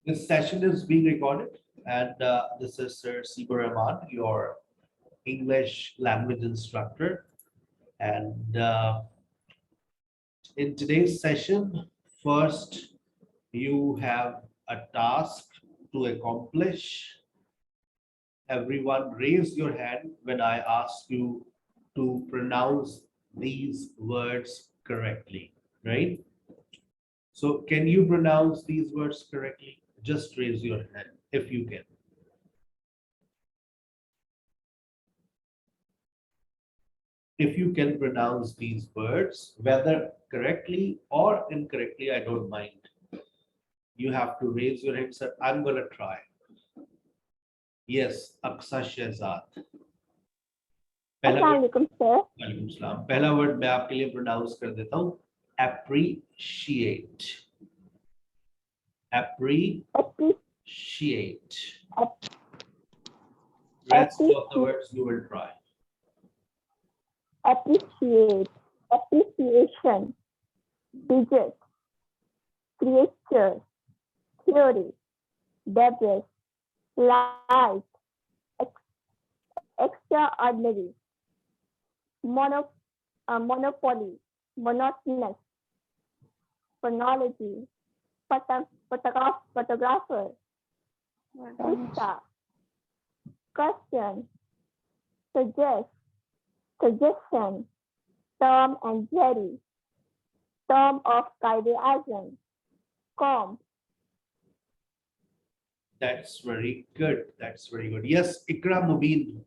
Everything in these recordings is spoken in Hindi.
This session is being recorded, and this is Sir Siba Rahman, your English language instructor. And in today's session, first you have a task to accomplish. Everyone, raise your hand when I ask you to pronounce these words correctly, right? So, can you pronounce these words correctly? Just raise your hand if you can. If you can pronounce these words, whether correctly or incorrectly, I don't mind. You have to raise your hand, sir. I'm gonna try. Yes, Aqsa Shehzad. पहला अस्सलाम वर्ड वालेकुम सर। वालेकुम सलाम। पहला वर्ड मैं आपके लिए प्रोनाउंस कर देता हूँ, appreciate. Appreciate. Rest of the words you will try. Appreciate, appreciation, digit, creature, theory, debris, light, extraordinary, monopoly, monotonous, phonology, photographer, pizza, question, suggest, suggestion, Tom and Jerry, Tom of Qaeda-e-Azam, comb, That's very good. That's very good. Yes, Ikra Mubin.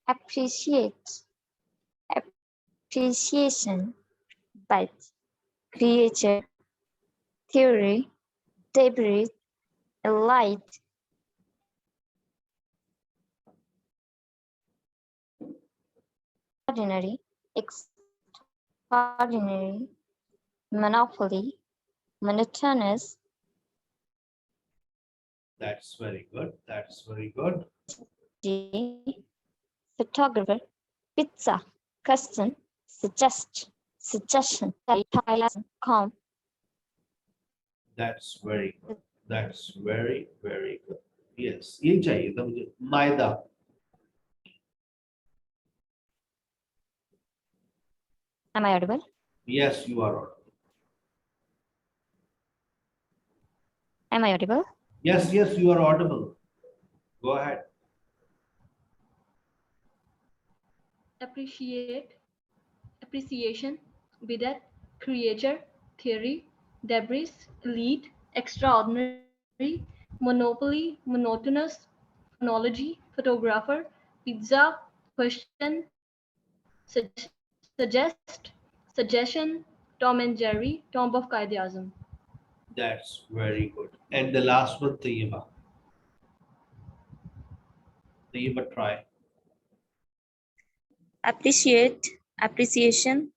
Appreciate, appreciation, but creature, theory, debris, light, ordinary, extraordinary, monopoly, monotonous, That's very good. That's very good. photographer, pizza, question, suggest, suggestion, comb, That's very good. That's very, very good. Yes, यही चाहिए था मुझे। मायदा। Am I audible? Yes, you are audible. Am I audible? Yes, yes, you are audible. Go ahead. Appreciate, appreciation, bidet, creature, theory, debris, elite, extraordinary, monopoly, monotonous, phonology, photographer, pizza, question, suggest, suggestion, Tom and Jerry, Tomb of Qaeda-e-Azam. That's very good. And the last one, Tayyiba. Tayyiba, try. Appreciate, appreciation,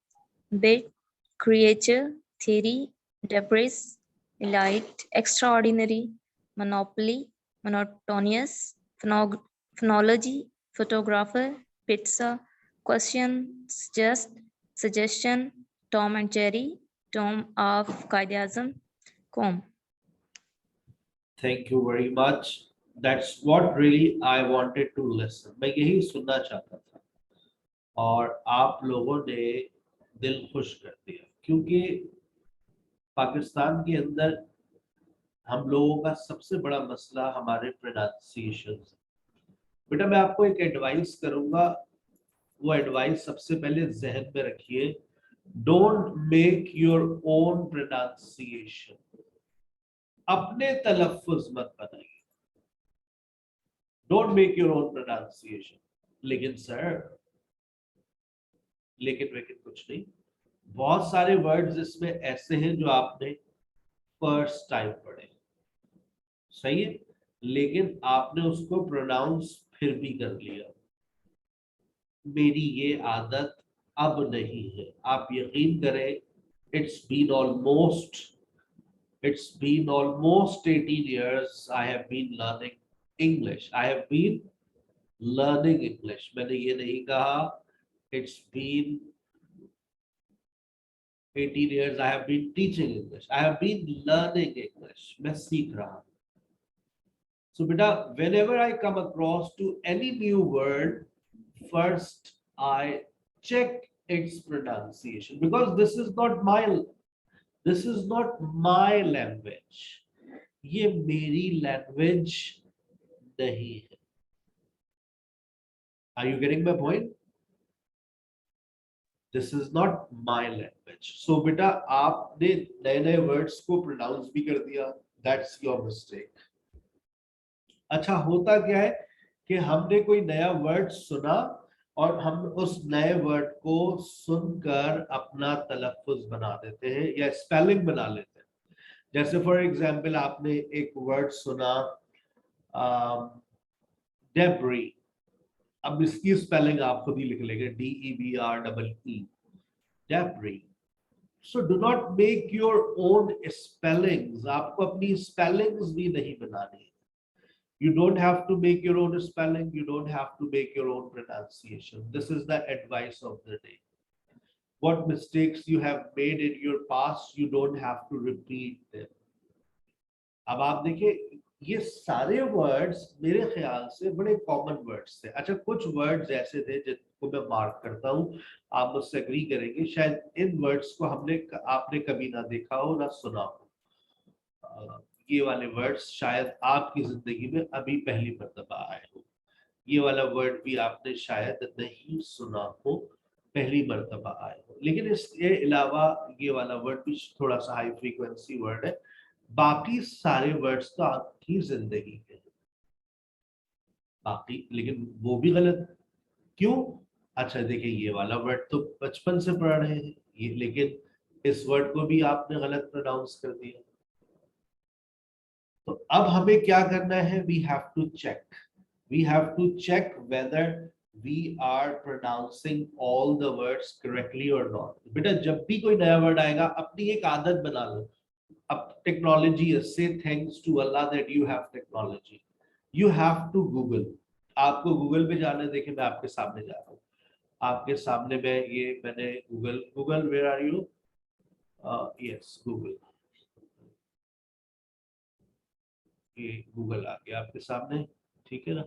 bit, creature, theory, debris, elite, extraordinary, monopoly, monotonous, phonology, photographer, pizza, question, suggest, suggestion, Tom and Jerry, Tom of Qaeda-e-Azam, comb. Thank you very much. That's what really I wanted to listen. मैं यही सुनना चाहता था और आप लोगों ने दिल खुश कर दिया, क्योंकि पाकिस्तान के अंदर हम लोगों का सबसे बड़ा मसला हमारे प्रोनाउंसिएशन। बेटा मैं आपको एक एडवाइस करूंगा, वो एडवाइस सबसे पहले जहन में रखिए, don't make your own pronunciation. अपने तलफ्फुज मत बनाइए, don't make your own pronunciation. लेकिन सर, लेकिन कुछ नहीं, बहुत सारे वर्ड्स इसमें ऐसे हैं जो आपने फर्स्ट टाइम पढ़े, सही है, लेकिन आपने उसको प्रोनाउंस फिर भी कर लिया। मेरी ये आदत अब नहीं है, आप यकीन करें, it's been almost 18 years I have been learning English. I have been learning English. मैंने ये नहीं कहा It's been 18 years I have been teaching English. I have been learning English. मैं सीख रहा हूँ. So beta, whenever I come across to any new word, first I check its pronunciation, because this is not my language. ये मेरी language नहीं है. Are you getting my point? This is not my language. So बेटा आपने नए नए वर्ड्स को प्रोनाउंस भी कर दिया. That's your mistake. अच्छा, होता क्या है कि हमने कोई नया वर्ड सुना और हम उस नए वर्ड को सुनकर अपना तलफ्फुज बना देते हैं या स्पेलिंग बना लेते हैं. जैसे फॉर एग्जांपल आपने एक वर्ड सुना डेब्री. अब इसकी स्पेलिंग आप खुद ही लिख लेंगे, DEBREE, debris. So do not make your own spellings. आपको अपनी spellings भी नहीं बनानी. You don't have to make your own spelling. You don't have to make your own pronunciation. This is the advice of the day. What mistakes you have made in your past, you don't have to repeat them. अब आप देखिए, ये सारे वर्ड्स मेरे ख्याल से बड़े कॉमन वर्ड्स थे. अच्छा, कुछ वर्ड्स ऐसे थे जिनको मैं मार्क करता हूँ, आप मुझसे एग्री करेंगे, शायद इन वर्ड्स को आपने कभी ना देखा हो ना सुना हो. ये वाले वर्ड्स शायद आपकी जिंदगी में अभी पहली मर्तबा आए हो. ये वाला वर्ड भी आपने शायद नहीं सुना हो, पहली मर्तबा आए हो. लेकिन इसके अलावा ये वाला वर्ड भी थोड़ा सा हाई फ्रीक्वेंसी वर्ड है. बाकी सारे वर्ड्स तो आपकी जिंदगी के बाकी, लेकिन वो भी गलत. क्यों? अच्छा देखिए, ये वाला वर्ड तो बचपन से पढ़ रहे हैं ये, लेकिन इस वर्ड को भी आपने गलत प्रोनाउंस कर दिया. तो अब हमें क्या करना है? We have to check whether we are pronouncing all the words correctly और नॉट. बेटा जब भी कोई नया वर्ड आएगा, अपनी एक आदत बना लो. अब टेक्नोलॉजी है, से thanks to Allah that you have technology. You have to Google. आपको गूगल पे जाना है. देखिए मैं आपके सामने जा रहा हूँ, आपके सामने मैंने Google where are you? Yes, Google. ये गूगल आ गया आपके सामने, ठीक है ना.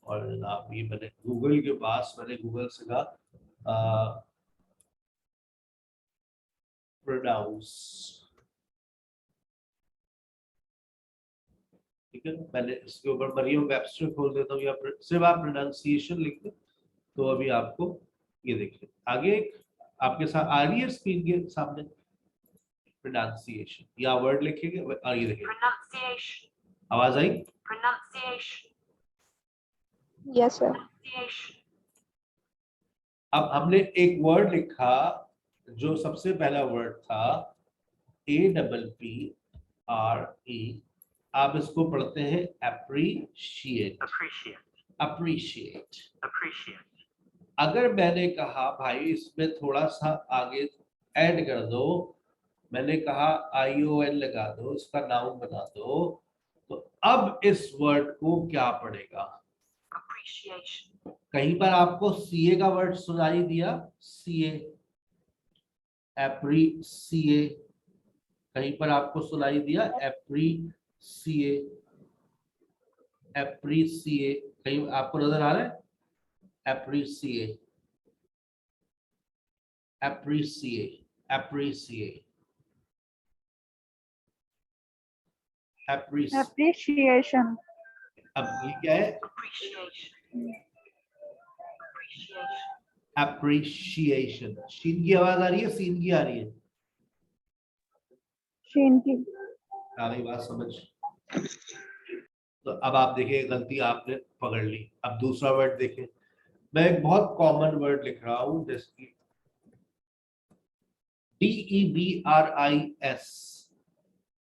और जनाब ये मैंने गूगल के पास, मैंने गूगल से कहा प्रोनाउंस, ठीक है. मैंने इसके ऊपर मरियम वेबस्टर खोल देता हूँ, या सिर्फ आप प्रोनाउंसिएशन लिख दो तो अभी आपको ये देखिए आगे आपके साथ आ रही है स्क्रीन के सामने प्रोनाउंसिएशन. या वर्ड लिखेंगे और ये देखिए Pronunciation. आवाज आई? Pronunciation. Yes, sir. Pronunciation. अब हमने एक वर्ड लिखा, जो सबसे पहला वर्ड था APPRE. आप इसको पढ़ते हैं appreciate. अगर मैंने कहा भाई इसमें थोड़ा सा आगे ऐड कर दो, मैंने कहा ION लगा दो, इसका नाउन बना दो, तो अब इस वर्ड को क्या पढ़ेगा? Appreciation. कहीं पर आपको CA का वर्ड सुनाई दिया? CA, appreciate. कहीं पर आपको सुनाई दिया? appreciate. कहीं आपको नजर आ रहा है? appreciate. Appreciation. अब ये क्या है? Appreciation. Appreciation. appreciation. शीन की आवाज आ रही है, सीन की आ रही है? शीन की. आ गई बात समझ? तो अब आप देखिए, गलती आपने पकड़ ली. अब दूसरा वर्ड देखें. मैं एक बहुत कॉमन वर्ड लिख रहा हूं, जैसे DEBRIS.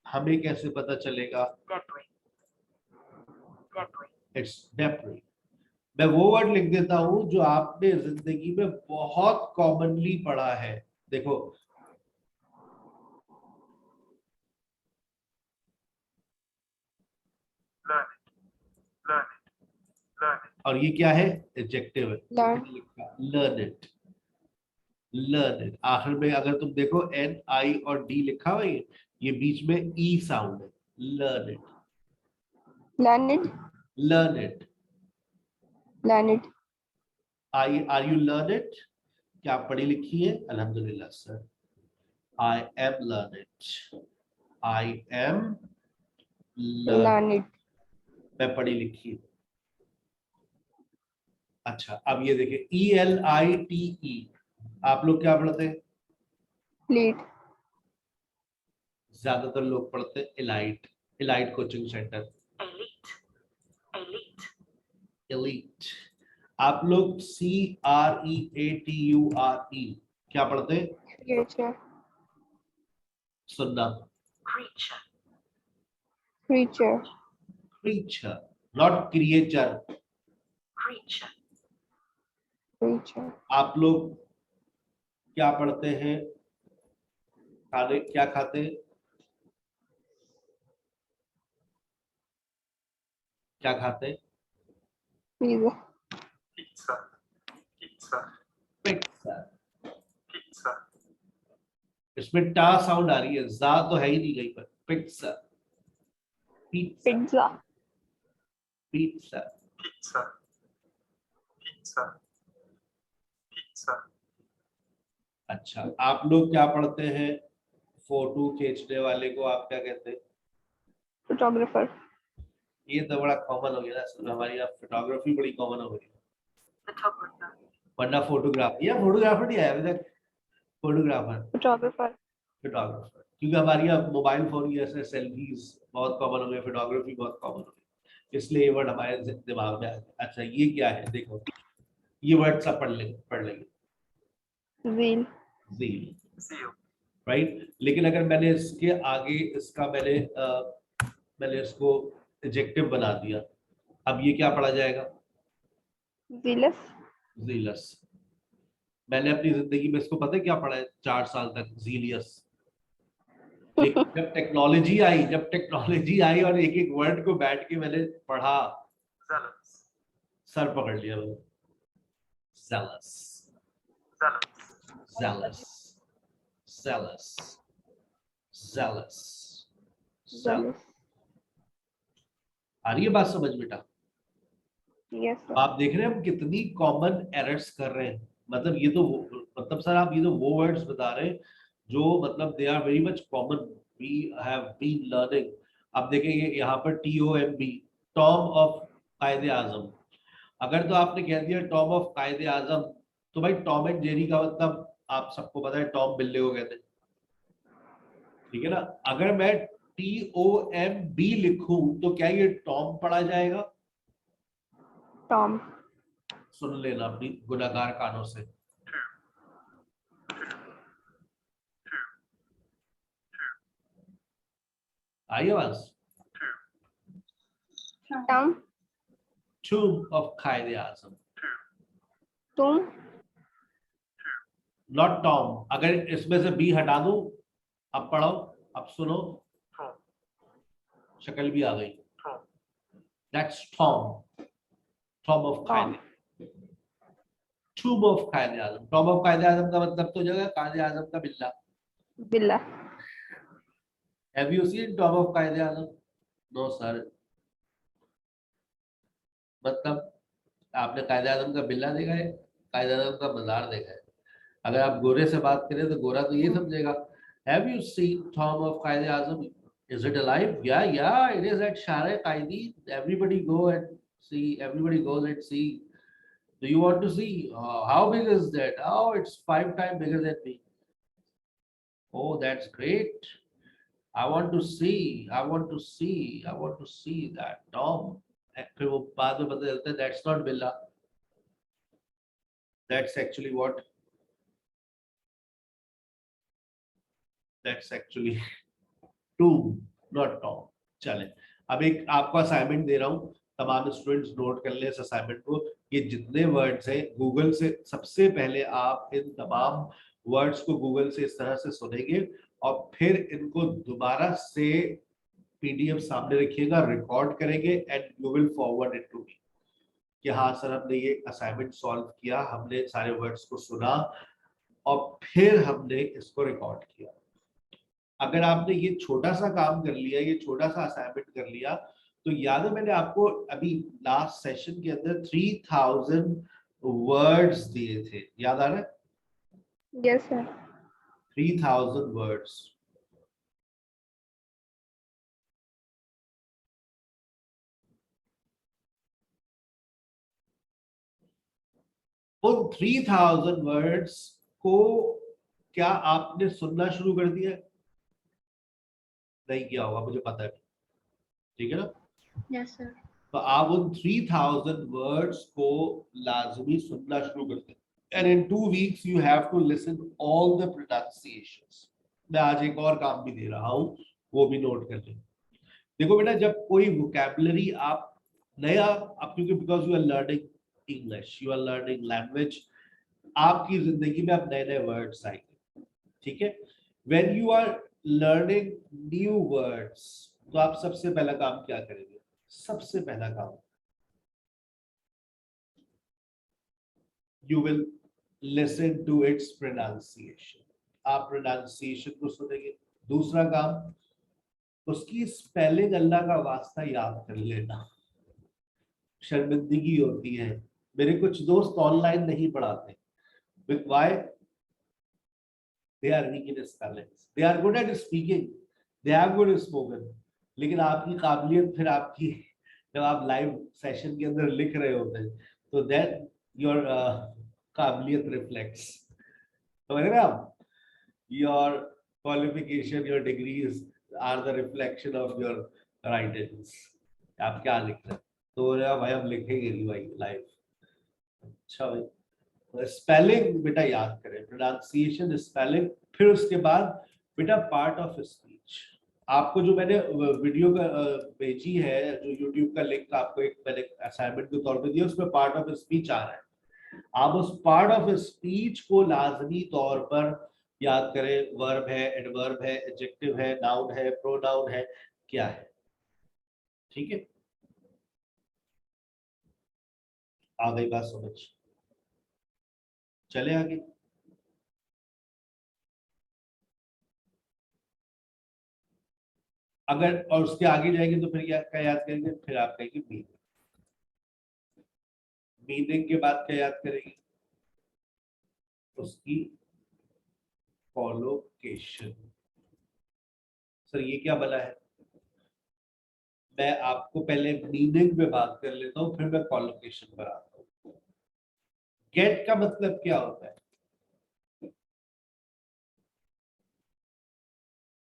हमें कैसे पता चलेगा? Debris. Debris. It's debris. मैं वो वर्ड लिख देता हूं जो आपने जिंदगी में बहुत कॉमनली पढ़ा है. देखो और ये क्या है? एडजेक्टिव है. Learn. Learn it. Learn it. आखिर में अगर तुम देखो एन आई और डी लिखा हुआ है, ये बीच में ई साउंड है। Learn it, Learn it. Learn it. Learn it. Are you learn it? क्या आप पढ़ी लिखी है? अल्हम्दुलिल्लाह sir. I am learn it, I am learn, Learn it. मैं पढ़ी लिखी हूँ। अच्छा अब ये देखिए ELITE, आप लोग क्या पढ़ते हैं? Lead. ज्यादातर लोग पढ़ते हैं elite, elite coaching centre, Elite. Elite. Elite. आप लोग CREATURE क्या पढ़ते हैं? Creature. सुनना, Creature. Creature. Creature, not creature. Creature. Creature. आप लोग क्या पढ़ते हैं? खाने क्या खाते हैं? क्या खाते हैं? Pizza. Pizza. Pizza. Pizza. Pizza. इसमें टा साउंड आ रही है, जा तो है ही नहीं कहीं पर। Pizza, pizza, Pizza. Pizza. Pizza. Pizza. Pizza. अच्छा आप लोग क्या पढ़ते हैं? फोटो खींचने वाले को आप क्या कहते हैं? Photographer. ये तो बड़ा कॉमन हो गया ना, असल में हमारी यहाँ फोटोग्राफी बड़ी कॉमन हो गई है, Photographer. वरना फोटोग्राफी या फोटोग्राफर नहीं आया अभी तक। Photographer, Photographer. फोटोग्राफर, क्योंकि हमारी यहाँ मोबाइल फोन की जैसे सेल्फीज बहुत कॉमन हो गए, फोटोग्राफी बहुत कॉमन हो गई, इसलिए ये वर्ड हमारे दिमाग में आ गया। अच्छा ये क्या है? देखो ये वर्ड सब पढ़ लेंगे। Zeal. Zeal, Zeal. राइट। लेकिन अगर मैंने इसके आगे इसका मैंने इसको एडजेक्टिव बना दिया, अब ये क्या पढ़ा जाएगा? Zealous. ज़ीलस। मैंने अपनी जिंदगी में इसको पता है क्या पढ़ा है 4 साल तक? ज़ीलियस। लेकिन जब टेक्नोलॉजी आई और एक एक वर्ड को बैठ के मैंने पढ़ा, Zealous. सर पकड़ लिया मैंने। zealous, Zealous. zealous, zealous, zealous, zealous। Zealous. आ रही है बात समझ बेटा? Yes, sir. आप देख रहे हैं हम कितनी कॉमन एरर्स कर रहे हैं। मतलब ये तो मतलब सर आप ये तो वो वर्ड्स बता रहे हैं जो मतलब they are very much common, we have been learning. आप देखेंगे यहाँ पर TOMB, टॉम ऑफ कायदे आजम। अगर तो आपने कह दिया टॉम ऑफ कायदे आजम, तो भाई टॉम एंड जेरी का मतलब आप सबको पता है, टॉम बिल्ले को कहते हैं, ठीक है ना। अगर मैं TOMB लिखूं तो क्या ये टॉम पढ़ा जाएगा? Tom. सुन लेना अपनी गुनाहगार कानों से। आई आवाज? Tom. टूम ऑफ कायदे आजम, Tom. Not Tom. अगर इसमें से बी हटा दूं, अब पढ़ो, अब सुनो, Tom. शक्ल भी आ गई। Tom. That's Tom, Tom of कायदे, टूम ऑफ कायदे आजम। टॉम ऑफ कायदे आजम का मतलब तो जगह कायदे आजम का बिल्ला। Billa. Have you seen Tom of कायदे आजम? No sir. मतलब आपने कायदे आजम का बिल्ला देखा है? कायदे आजम का मजार देखा है? अगर आप गोरे से बात करें तो गोरा तो ये समझेगा। Have you seen Tom of कायदे आजम? Is it alive? Yeah, it is at Share Qaidi. Everybody go and see. Everybody goes and see. Do you want to see? How big is that? Oh, it's 5 times bigger than me. Oh, that's great. I want to see. I want to see. I want to see that Tom. फिर वो बाद में पता चलता है that's not Billa. That's actually what? That's actually Tom, not Tom. चले, अब एक आपको असाइनमेंट दे रहा हूँ, तमाम स्टूडेंट्स नोट कर ले इस असाइनमेंट को। ये जितने वर्ड्स हैं गूगल से, सबसे पहले आप इन तमाम वर्ड्स को गूगल से इस तरह से सुनेंगे और फिर इनको दोबारा से PDF सामने रखिएगा, रिकॉर्ड करेंगे and you will forward it to me कि हाँ सर हमने ये असाइनमेंट सॉल्व किया, हमने सारे वर्ड्स को सुना, और फिर हमने इसको रिकॉर्ड किया। अगर आपने ये छोटा सा काम कर लिया, ये छोटा सा असाइनमेंट कर लिया, तो याद है मैंने आपको अभी लास्ट सेशन के अंदर 3000 वर्ड्स दिए थे, याद आ रहा है? Yes, sir. 3000 वर्ड्स। उन 3000 वर्ड्स को क्या आपने सुनना शुरू कर दिया? नहीं किया होगा, मुझे पता है, ठीक है ना? Yes, sir. तो आप उन 3000 वर्ड्स को लाजमी सुनना शुरू करते हैं। And in 2 weeks you have to listen all the pronunciations. मैं आज एक और काम भी दे रहा हूँ, वो भी नोट कर लें। देखो बेटा, जब कोई वोकैबुलरी आप नया, आप क्योंकि because you are learning English, you are learning language, आपकी जिंदगी में अब नए नए वर्ड्स आएंगे, ठीक है? When you are learning new words, तो आप सबसे पहला काम क्या करेंगे? सबसे पहला काम, you will listen to its pronunciation. आप pronunciation को सुनेंगे। दूसरा काम, उसकी स्पेलिंग अल्लाह का वास्ता याद कर लेना। शर्मिंदगी होती है, मेरे कुछ दोस्त ऑनलाइन नहीं पढ़ाते। Why? They are weak in spellings. They are good at speaking. They have good spoken. लेकिन आपकी काबिलियत फिर आपकी, जब आप लाइव सेशन के अंदर लिख रहे होते हैं, तो then your काबिलियत रिफ्लेक्ट्स, समझ रहे आप? Your qualification, your degrees are the reflection of your writings. आप क्या लिख रहे हैं? तो भाई हम लिखेंगे नहीं भाई लाइव। अच्छा भाई, स्पेलिंग बेटा याद करें, प्रोनाउंसिएशन, स्पेलिंग, फिर उसके बाद बेटा पार्ट ऑफ स्पीच। आपको जो मैंने वीडियो का भेजी है, जो यूट्यूब का लिंक आपको एक मैंने असाइनमेंट के तौर पे दिया, उसमें पार्ट ऑफ स्पीच आ रहा है। आप उस पार्ट ऑफ स्पीच को लाजमी तौर पर याद करें। वर्ब है, एडवर्ब है, एडजेक्टिव है, नाउन है, प्रोनाउन है, क्या है, ठीक है? आ गई बात समझ? चले आगे। अगर और उसके आगे जाएंगे तो फिर क्या याद करेंगे? फिर आप कहेंगे मीनिंग। मीनिंग के बाद क्या याद करेंगे? उसकी कॉलोकेशन। सर ये क्या बना है? मैं आपको पहले मीनिंग पे बात कर लेता हूँ, फिर मैं कॉलोकेशन पर आता हूँ। गेट का मतलब क्या होता है?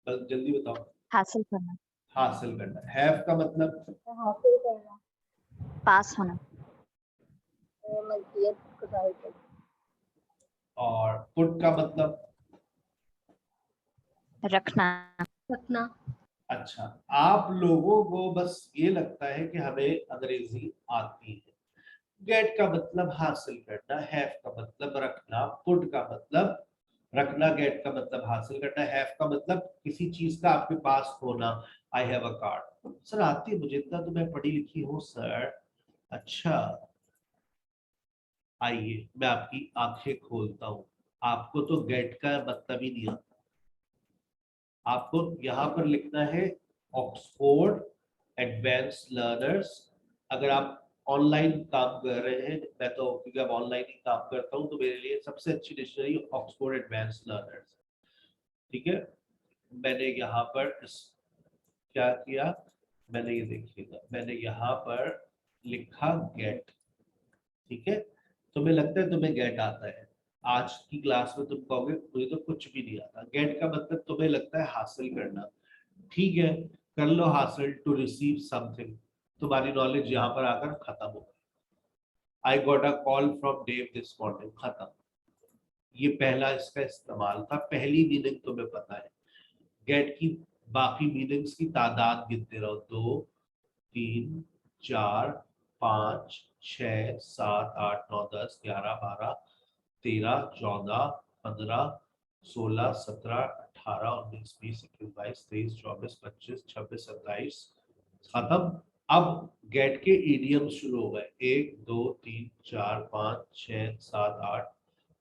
बस जल्दी बताओ। हासिल करना, हासिल करना। हैव का मतलब? हासिल करना, पास होना, मलकियत को जाहिर करना, और पुट का मतलब? रखना, रखना, अच्छा, आप लोगों को बस ये लगता है कि हमें अंग्रेजी आती है। गेट का मतलब हासिल करना, हैव का मतलब रखना, पुट का मतलब रखना, गेट का मतलब हासिल करना, हैव का मतलब किसी चीज का आपके पास होना। I have a card. Sir आती है मुझे, इतना तो मैं पढ़ी लिखी हूँ सर। अच्छा, आइए मैं आपकी आंखें खोलता हूँ। आपको तो गेट का मतलब ही नहीं आता। आपको यहाँ पर लिखना है ऑक्सफोर्ड एडवांस लर्नर्स। अगर आप ऑनलाइन काम कर रहे हैं, मैं तो क्योंकि अब ऑनलाइन ही काम करता हूँ, तो मेरे लिए सबसे अच्छी डिक्शनरी ऑक्सफोर्ड एडवांस लर्नर्स, ठीक है? मैंने यहाँ पर क्या किया, मैंने ये देखिएगा, मैंने यहाँ पर लिखा गेट, ठीक है? तुम्हें लगता है तुम्हें गेट आता है, आज की क्लास में तुम कहोगे मुझे तो कुछ भी नहीं आता। गेट का मतलब तुम्हें लगता है हासिल करना, ठीक है? कर लो हासिल, टू रिसीव समथिंग। तुम्हारी नॉलेज यहाँ पर आकर खत्म हो गई। I got a call from Dave this morning, खत्म। ये पहला इसका इस्तेमाल था, पहली मीनिंग तुम्हें पता है। गेट की बाकी मीनिंग्स की तादाद गिनते रहो, 2 3 4 5 6 7 8 9 10 11 12 13 14 15 16 17 18 19 20 21 22 23 24 25 26 27 खत्म। अब गेट के इडियम शुरू हो गए, 1 2 3 4 5 6 7 8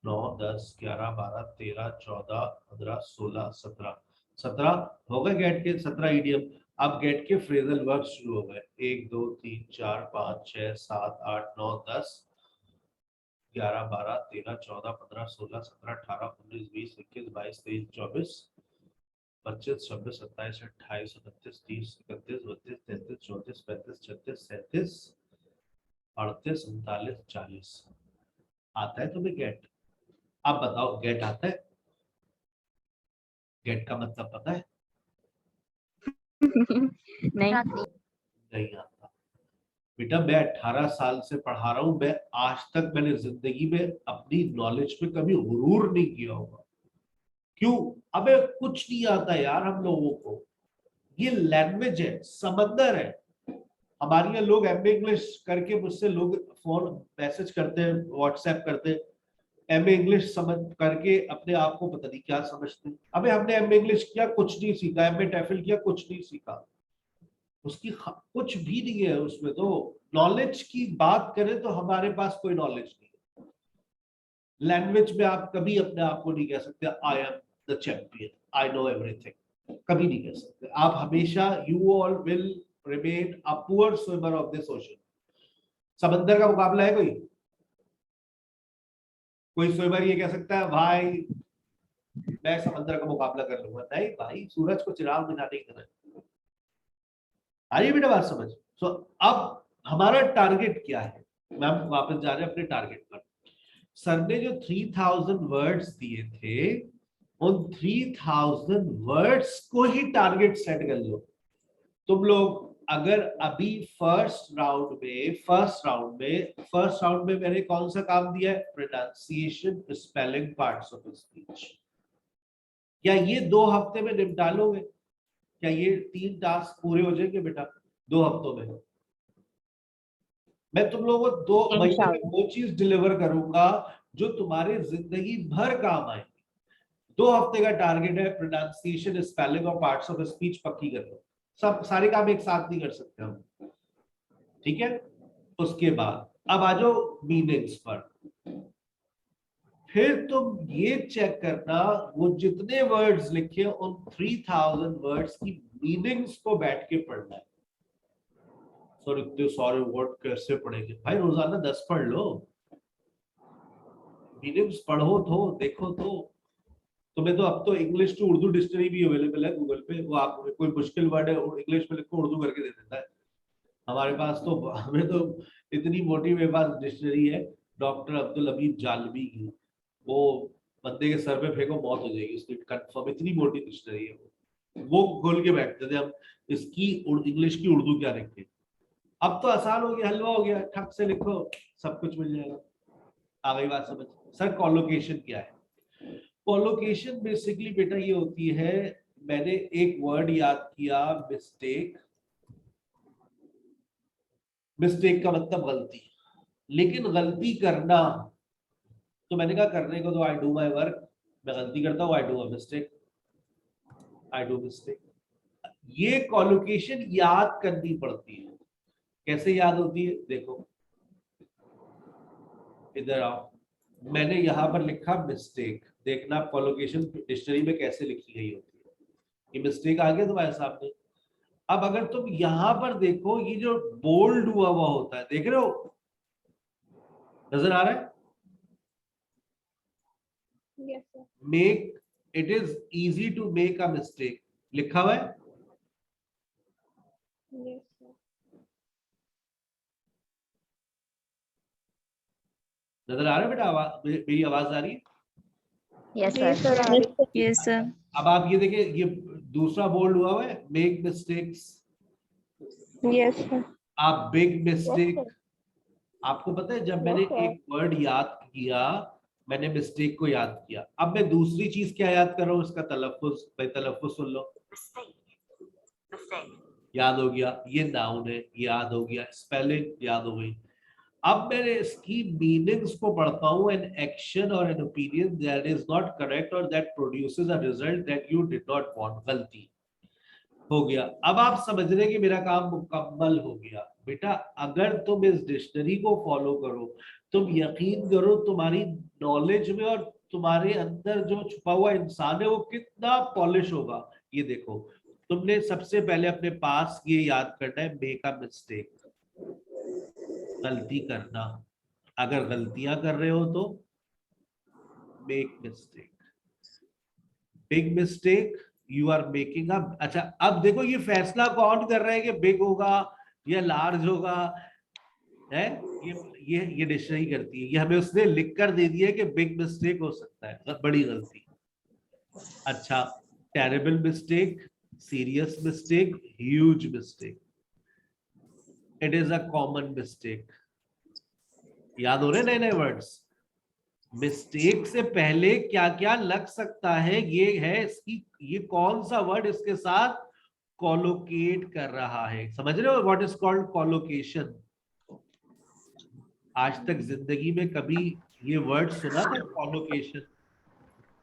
9 10 11 12 13 14 15 16 17 17 हो गए गेट के 17 इडियम। अब गेट के फ्रेजल वर्ब शुरू हो गए 1 2 3 4 5 6 7 8 9 10 11 12 13 14 15 16 17 18 19 20 21 22 23 24 25 26 27 28 29 30 31 32 33 34 35 36 37 38 39 40 आता है तुम्हें गेट? आप बताओ गेट आता है? गेट का मतलब पता है? नहीं नहीं आता बेटा। मैं 18 साल से पढ़ा रहा हूं, मैं आज तक मैंने जिंदगी में अपनी नॉलेज पे कभी गुरूर नहीं किया होगा। क्यों? अबे कुछ नहीं आता यार हम लोगों को। ये लैंग्वेज है, समंदर है। हमारे यहाँ लोग एमए इंग्लिश करके मुझसे लोग फोन मैसेज करते हैं, व्हाट्सएप करते हैं, एमए इंग्लिश समझ करके अपने आप को पता नहीं क्या समझते हैं। अबे हमने एमए इंग्लिश किया, कुछ नहीं सीखा। एमए टैफिल किया, कुछ नहीं सीखा। उसकी कुछ भी नहीं है उसमें। तो नॉलेज की बात करें तो हमारे पास कोई नॉलेज नहीं है। लैंग्वेज में आप कभी अपने आप को नहीं कह सकते I am the champion, I know everything, कभी नहीं कह सकते। आप हमेशा you all will remain a poor swimmer of this ocean. समंदर का मुकाबला है कोई स्विमर ये कह सकता है भाई मैं समंदर का मुकाबला कर लूंगा? नहीं भाई, सूरज को चिराग बुझाने की तरह। आइए बेटा बात समझ। सो अब हमारा टारगेट क्या है? मैम वापस जा रहे हैं अपने टारगेट पर। सर ने जो 3000 वर्ड्स दिए थे, उन 3000 वर्ड्स को ही टारगेट सेट कर लो। तुम लोग अगर अभी फर्स्ट राउंड में मैंने कौन सा काम दिया है? Pronunciation, spelling, parts of speech. क्या ये 2 हफ्ते में निपटा लोगे? क्या ये 3 टास्क पूरे हो जाएंगे बेटा 2 हफ्तों में? मैं तुम लोगों को 2 महीने में वो चीज डिलीवर करूंगा जो तुम्हारे जिंदगी भर काम आएगी। 2 हफ्ते का टारगेट है। प्रोनाउंसिएशन, स्पेलिंग और पार्ट्स ऑफ स्पीच पक्की कर लो। सब सारे काम एक साथ नहीं कर सकते हम, ठीक है? उसके बाद अब आ जाओ मीनिंग्स पर। फिर तुम ये चेक करना वो जितने वर्ड्स लिखे उन 3000 वर्ड्स की मीनिंग्स को बैठ के पढ़ना है। सर इतने सारे वर्ड कैसे पढ़ेंगे? भाई रोजाना 10 पढ़ लो, मीनिंग्स पढ़ो तो देखो तो। तुम्हें तो अब तो इंग्लिश टू उर्दू डिक्शनरी भी अवेलेबल है गूगल पे। वो आप कोई मुश्किल वर्ड है इंग्लिश में लिखो, उर्दू करके दे देता है। हमारे पास तो हमें तो इतनी मोटी मेरे पास डिक्शनरी है डॉक्टर अब्दुल हमीद जालवी की, वो बंदे के सर पे फेंको मौत हो जाएगी उसकी, कंफर्म। इतनी मोटी डिक्शनरी है वो खोल के बैठते थे हम इसकी इंग्लिश की उर्दू क्या लिखे। अब तो आसान हो गया, हलवा हो गया, ठक से लिखो सब कुछ मिल जाएगा। आ गई बात समझ? सर कॉलोकेशन क्या है? कॉलोकेशन बेसिकली बेटा ये होती है, मैंने एक वर्ड याद किया मिस्टेक। मिस्टेक का मतलब गलती, लेकिन गलती करना तो मैंने कहा करने को तो आई डू माई वर्क, मैं गलती करता हूं I do a mistake, I do mistake. ये कॉलोकेशन याद करनी पड़ती है। कैसे याद होती है? देखो इधर आओ, मैंने यहां पर लिखा मिस्टेक, देखना कॉलोकेशन डिक्शनरी में कैसे लिखी गई होती है। ये मिस्टेक आ गया तुम्हारे सामने। अब अगर तुम यहां पर देखो, ये जो बोल्ड हुआ होता है, देख रहे हो? नजर आ रहा है? Yes, sir. Make it is easy to make a mistake लिखा हुआ है। Yes, sir. नजर आ रहा है बेटा? आवाज मेरी आवाज आ रही है? यस जी सर। सर, आ रही है। Yes sir. अब आप ये देखिए, ये दूसरा बोल्ड हुआ है मेक मिस्टेक्स। Yes, sir. आप बिग Yes, मिस्टेक। sir. आपको पता है जब मैंने Yes, sir. एक वर्ड याद किया, मैंने मिस्टेक को याद किया, अब मैं दूसरी चीज क्या याद कर रहा हूँ? इसका तलफ्फुज। भाई तलफ्फुज सुन लो। याद हो गया, ये नाउन है, याद हो गया, स्पेलिंग याद हो गई। अब मैंने इसकी मीनिंग्स को पढ़ता हूँ, एन एक्शन और an opinion that is not correct और that produces a result that you did not want. गलती हो गया। अब आप समझ रहे हैं कि मेरा काम मुकम्मल हो गया। बेटा अगर तुम इस डिक्शनरी को फॉलो करो, तुम यकीन करो तुम्हारी नॉलेज में और तुम्हारे अंदर जो छुपा हुआ इंसान है वो कितना पॉलिश होगा। ये देखो, तुमने सबसे पहले अपने पास ये याद करना है, मेक अ मिस्टेक, गलती करना। अगर गलतियां कर रहे हो तो make mistake, big mistake you are making up. अच्छा, अब देखो ये फैसला कौन कर रहा है कि बिग होगा या लार्ज होगा, है ये डिसीजन ही करती है। ये हमें उसने लिख कर दे दिया है कि बिग मिस्टेक हो सकता है, बड़ी गलती। अच्छा, terrible mistake, serious mistake, huge mistake, it is a common mistake. याद हो रहे नए नए वर्ड्स? मिस्टेक से पहले क्या क्या लग सकता है, ये है इसकी, ये कौन सा वर्ड इसके साथ कोलोकेट कर रहा है। समझ रहे हो व्हाट इज कॉल्ड कोलोकेशन? आज तक जिंदगी में कभी ये वर्ड सुना था कोलोकेशन?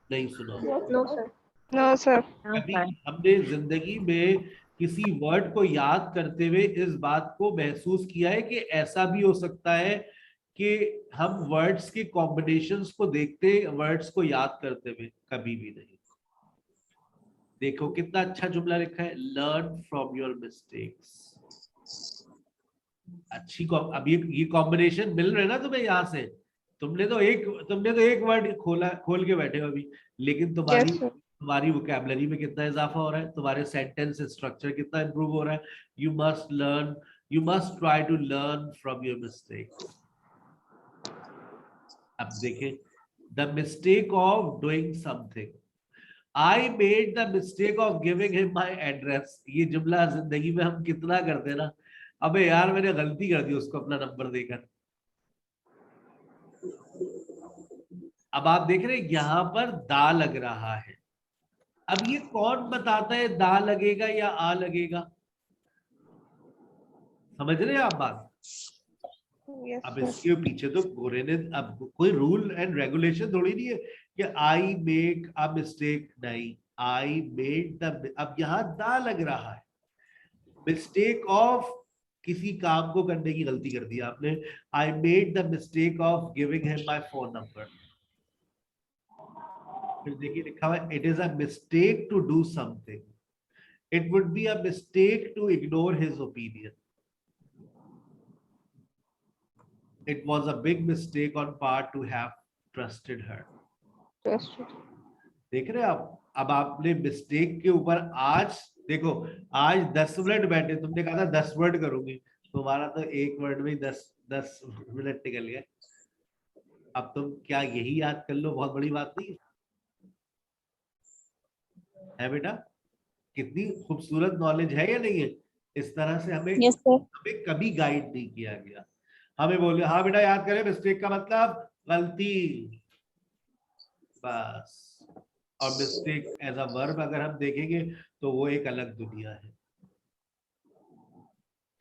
नहीं सुना। No, sir. No, sir. कभी हमने जिंदगी में किसी वर्ड को याद करते हुए इस बात को महसूस किया है कि ऐसा भी हो सकता है कि हम वर्ड्स के कॉम्बिनेशंस को देखते वर्ड्स को याद करते हुए? कभी भी नहीं। देखो कितना अच्छा जुमला लिखा है, लर्न फ्रॉम योर मिस्टेक्स। अच्छी अब ये कॉम्बिनेशन मिल रहे ना तुम्हें यहाँ से। तुमने तो एक वर्ड खोल के बैठे हो अभी, लेकिन Yes, sir. तुम्हारी वोकैबुलरी में कितना इजाफा हो रहा है, तुम्हारे सेंटेंस स्ट्रक्चर कितना इंप्रूव हो रहा है। You must try to learn from your mistakes. अब देखें, the mistake of doing something, I made the mistake of giving him my address. ये जुमला जिंदगी में हम कितना करते ना, अबे यार मैंने गलती कर दी उसको अपना नंबर देकर। अब आप देख रहे हैं यहां पर दा लग रहा है। अब ये कौन बताता है दा लगेगा या आ लगेगा? समझ रहे हैं आप बात? Yes, अब sir. इसके पीछे तो गोरे ने, अब कोई रूल एंड रेगुलेशन थोड़ी नहीं है कि आई मेक अ मिस्टेक, नहीं, आई मेड द, अब यहां दा लग रहा है। मिस्टेक ऑफ, किसी काम को करने की गलती कर दी आपने, I made the mistake of giving him my phone number. फिर देखिए लिखा हुआ है, it is a mistake to do something, it would be a mistake to ignore his opinion, it was a big mistake on part to have trusted her। Trusted. देख रहे हैं आप? अब आपने मिस्टेक के ऊपर आज देखो, आज 10 मिनट बैठे, तुमने कहा था 10 वर्ड करूंगी, तुम्हारा तो एक वर्ड में ही 10 मिनट निकल गए। अब तुम क्या यही याद कर लो, बहुत बड़ी बात नहीं है बेटा? कितनी खूबसूरत नॉलेज है या नहीं है? इस तरह से हमें Yes, sir. हमें कभी गाइड नहीं किया गया। हमें बोले हाँ बेटा याद करें, मिस्टेक का मतलब गलती, बस। और मिस्टेक एज अ वर्ब अगर हम देखेंगे तो वो एक अलग दुनिया है,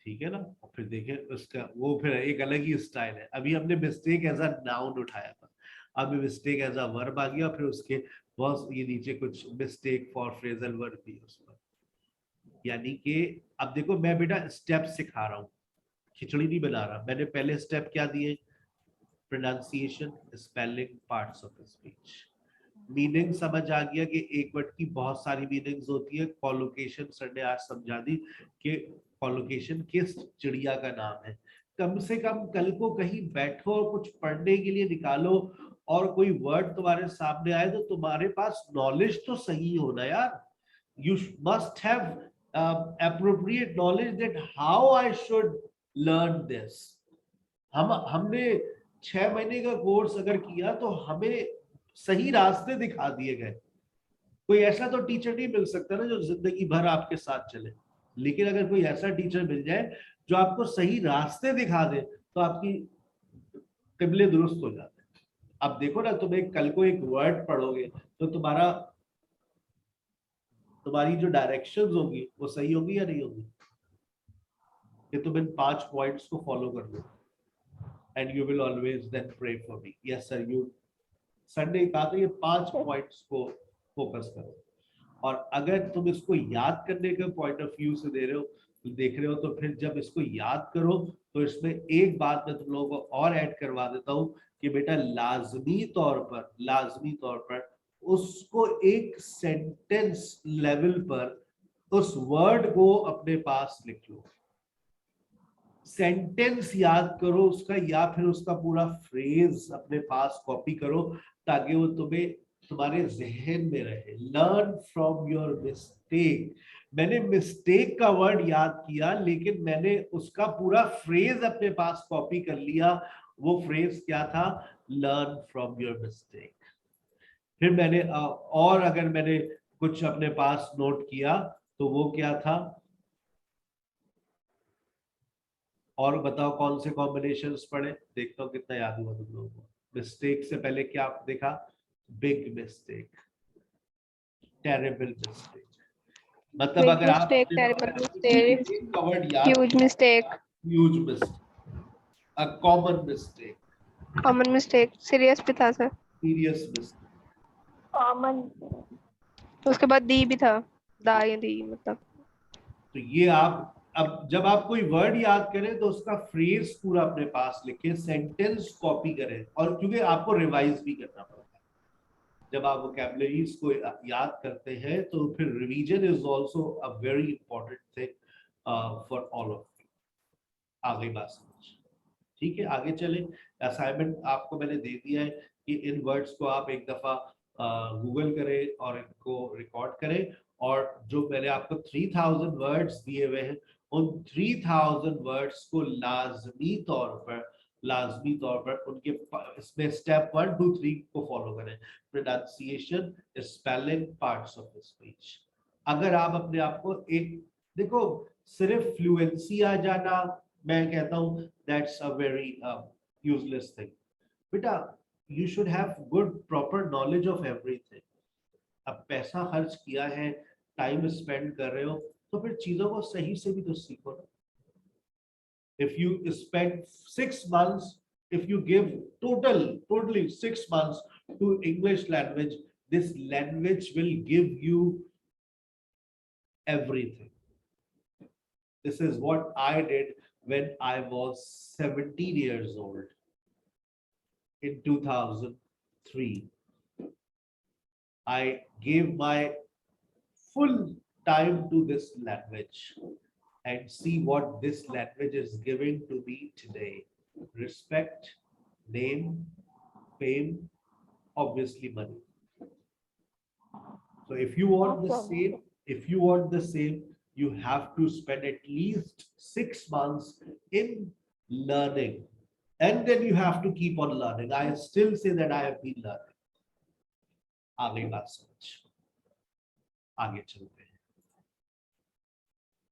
ठीक है ना? और फिर देखें उसका वो फिर एक अलग ही स्टाइल है। अभी हमने मिस्टेक एज अ नाउन उठाया था, अब मिस्टेक एज अ वर्ब आ गया, फिर उसके बहुत ये नीचे कुछ मिस्टेक फॉर फ्रेजल वर्ब भी उस पर। यानी कि अब देखो मैं बेटा स्टेप सिखा रहा हूँ, खिचड़ी नहीं बना रहा। मैंने पहले स्टेप क्या दिए? Pronunciation, spelling, parts of speech. Meaning समझ आ गया कि एक वर्ड की बहुत सारी मीनिंग्स होती है। कॉलोकेशन सर ने आज समझा दी कि कॉलोकेशन किस चिड़िया का नाम है। कम से कम कल को कहीं बैठो और कुछ पढ़ने के लिए निकालो और कोई वर्ड तुम्हारे सामने आए तो तुम्हारे पास नॉलेज तो सही होना यार। You must have appropriate knowledge that how I should learn this। हमने 6 महीने का कोर्स अगर किया तो हमें सही रास्ते दिखा दिए गए। कोई ऐसा तो टीचर नहीं मिल सकता ना जो जिंदगी भर आपके साथ चले, लेकिन अगर कोई ऐसा टीचर मिल जाए जो आपको सही रास्ते दिखा दे तो आपकी किबले दुरुस्त हो जाते हैं। अब देखो ना, तुम कल को एक वर्ड पढ़ोगे तो तुम्हारी जो डायरेक्शंस होगी वो सही होगी या नहीं होगी? कि तुम इन 5 पॉइंट्स को फॉलो कर लो and you will always then pray for me. Yes sir, you sir ने कहा था ये 5 पॉइंट्स को फोकस करो, और अगर तुम इसको याद करने के पॉइंट ऑफ व्यू से देख रहे हो तो फिर जब इसको याद करो तो इसमें एक बात मैं तुम लोगों को और ऐड करवा देता हूँ कि बेटा लाजमी तौर पर उसको एक सेंटेंस लेवल पर उस वर्ड को अपने पास लिख लो, सेंटेंस याद करो उसका, या फिर उसका पूरा फ्रेज अपने पास कॉपी करो ताकि वो तुम्हारे जहन में रहे। Learn from your mistake. मैंने मिस्टेक का वर्ड याद किया, लेकिन मैंने उसका पूरा फ्रेज अपने पास कॉपी कर लिया। वो फ्रेज क्या था? Learn from your mistake. फिर मैंने और अगर मैंने कुछ अपने पास नोट किया तो वो क्या था? और बताओ कौन से कॉम्बिनेशंस पढ़े, देखता हूँ कितना याद हुआ तुम लोगों को। मिस्टेक से पहले क्या देखा? Big mistake, terrible mistake. मतलब Big अगर आप mistake, terrible mistake, का वर्ड याद, huge mistake, huge mistake, a common mistake, common mistake, serious भी था सर, सीरियस मिस्टेक। common, उसके बाद दी भी था, दा या दी मतलब। तो ये आप अब जब आप कोई वर्ड याद करें तो उसका फ्रेज पूरा अपने पास लिखें, सेंटेंस कॉपी करें, और क्योंकि आपको रिवाइज भी करना पड़ता है जब आप वोकैबुलरीज को याद करते हैं, तो फिर revision is also a very important thing for all of you. आगे बात समझ, ठीक है? आगे चले। असाइनमेंट आपको मैंने दे दिया है कि इन वर्ड्स को आप एक दफा गूगल करें और इनको रिकॉर्ड करें, और जो मैंने आपको 3000 वर्ड्स दिए हुए हैं, उन 3000 वर्ड्स को लाजमी तौर पर उनके इसमें स्टेप 1 2 3 को फॉलो करें। Pronunciation, spelling, parts of speech. अगर आप अपने आप को एक, देखो सिर्फ फ्लुएंसी आ जाना, मैं कहता हूं that's a very useless thing. बेटा you should have good proper knowledge of everything. अब पैसा खर्च किया है, टाइम स्पेंड कर रहे हो, तो फिर चीजों को सही से भी तो सीखो ना। If you spend 6 months, if you give totally 6 months to English language, this language will give you everything. This is what I did when I was 17 years old in 2003. I gave my full time to this language, and see what this language is giving to me today. Respect, name, fame, obviously money. So if you want the same, you have to spend at least 6 months in learning, and then you have to keep on learning. I still say that I have been learning. आगे बात समझ, आगे चलते हैं।